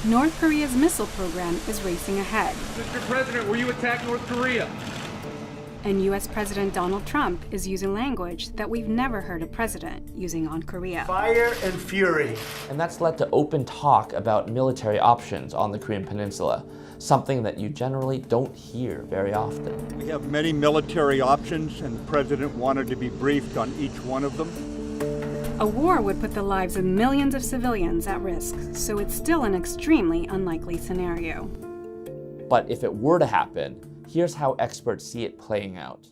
North Korea's missile program is racing ahead. Mr. President, will you attack North Korea? And US President Donald Trump is using language that we've never heard a president using on Korea. Fire and fury. And that's led to open talk about military options on the Korean Peninsula, something that you generally don't hear very often. We have many military options, and the President wanted to be briefed on each one of them. A war would put the lives of millions of civilians at risk, so it's still an extremely unlikely scenario. But if it were to happen, here's how experts see it playing out.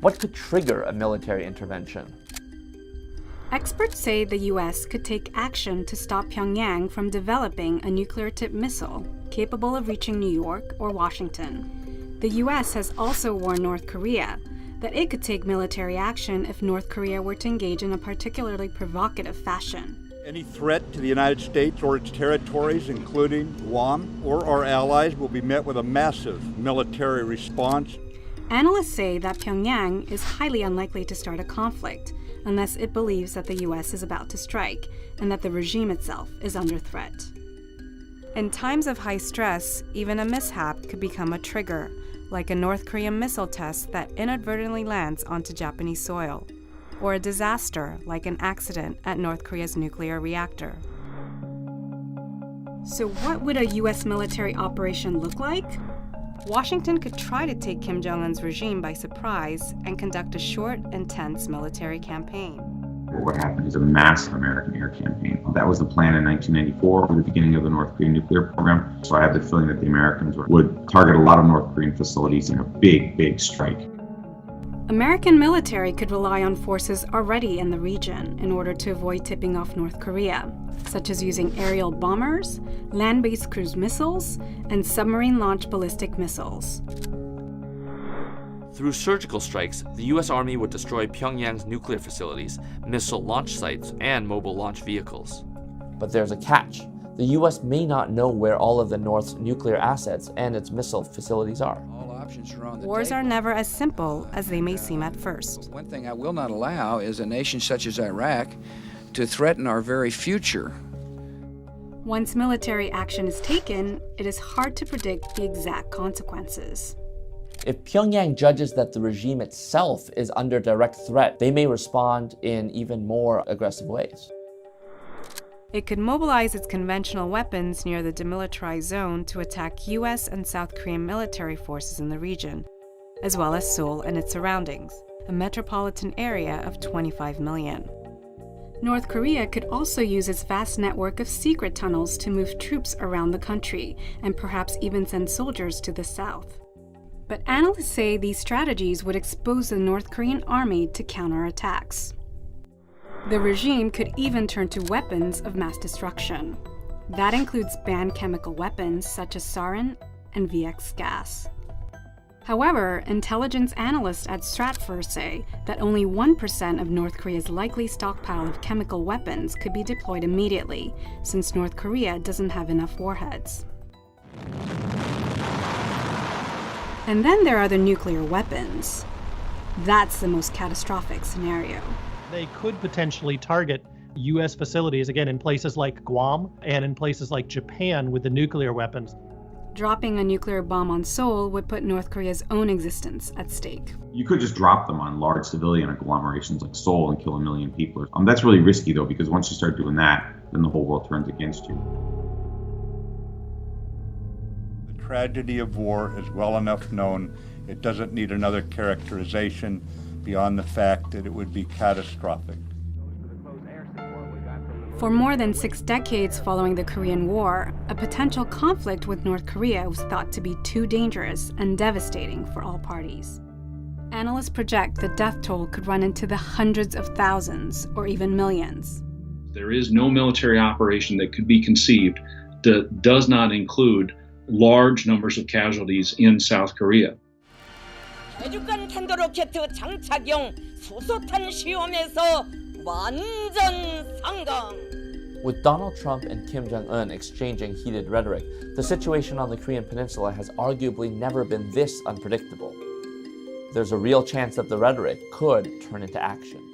What could trigger a military intervention? Experts say the US could take action to stop Pyongyang from developing a nuclear-tipped missile capable of reaching New York or Washington. The US has also warned North Korea that it could take military action if North Korea were to engage in a particularly provocative fashion. Any threat to the United States or its territories, including Guam or our allies, will be met with a massive military response. Analysts say that Pyongyang is highly unlikely to start a conflict unless it believes that the US is about to strike and that the regime itself is under threat. In times of high stress, even a mishap could become a trigger, like a North Korean missile test that inadvertently lands onto Japanese soil, or a disaster like an accident at North Korea's nuclear reactor. So what would a US military operation look like? Washington could try to take Kim Jong-un's regime by surprise and conduct a short, intense military campaign. What happened is a massive American air campaign. That was the plan in 1994 for the beginning of the North Korean nuclear program. So I have the feeling that the Americans would target a lot of North Korean facilities in a big, big strike. American military could rely on forces already in the region in order to avoid tipping off North Korea, such as using aerial bombers, land-based cruise missiles, and submarine-launched ballistic missiles. Through surgical strikes, the US Army would destroy Pyongyang's nuclear facilities, missile launch sites, and mobile launch vehicles. But there's a catch. The US may not know where all of the North's nuclear assets and its missile facilities are. Wars are never as simple as they may seem at first. One thing I will not allow is a nation such as Iraq to threaten our very future. Once military action is taken, it is hard to predict the exact consequences. If Pyongyang judges that the regime itself is under direct threat, they may respond in even more aggressive ways. It could mobilize its conventional weapons near the demilitarized zone to attack US and South Korean military forces in the region, as well as Seoul and its surroundings, a metropolitan area of 25 million. North Korea could also use its vast network of secret tunnels to move troops around the country and perhaps even send soldiers to the south. But analysts say these strategies would expose the North Korean army to counterattacks. The regime could even turn to weapons of mass destruction. That includes banned chemical weapons such as sarin and VX gas. However, intelligence analysts at Stratfor say that only 1% of North Korea's likely stockpile of chemical weapons could be deployed immediately, since North Korea doesn't have enough warheads. And then there are the nuclear weapons. That's the most catastrophic scenario. They could potentially target U.S. facilities, again, in places like Guam and in places like Japan with the nuclear weapons. Dropping a nuclear bomb on Seoul would put North Korea's own existence at stake. You could just drop them on large civilian agglomerations like Seoul and kill 1 million people. That's really risky, though, because once you start doing that, then the whole world turns against you. The tragedy of war is well enough known. It doesn't need another characterization beyond the fact that it would be catastrophic. For more than 6 decades following the Korean War, a potential conflict with North Korea was thought to be too dangerous and devastating for all parties. Analysts project the death toll could run into the hundreds of thousands or even millions. There is no military operation that could be conceived that does not include large numbers of casualties in South Korea. 대륙간 탄도 로켓 장착용 수소탄 시험에서 완전 성공. With Donald Trump and Kim Jong-un exchanging heated rhetoric, the situation on the Korean Peninsula has arguably never been this unpredictable. There's a real chance that the rhetoric could turn into action.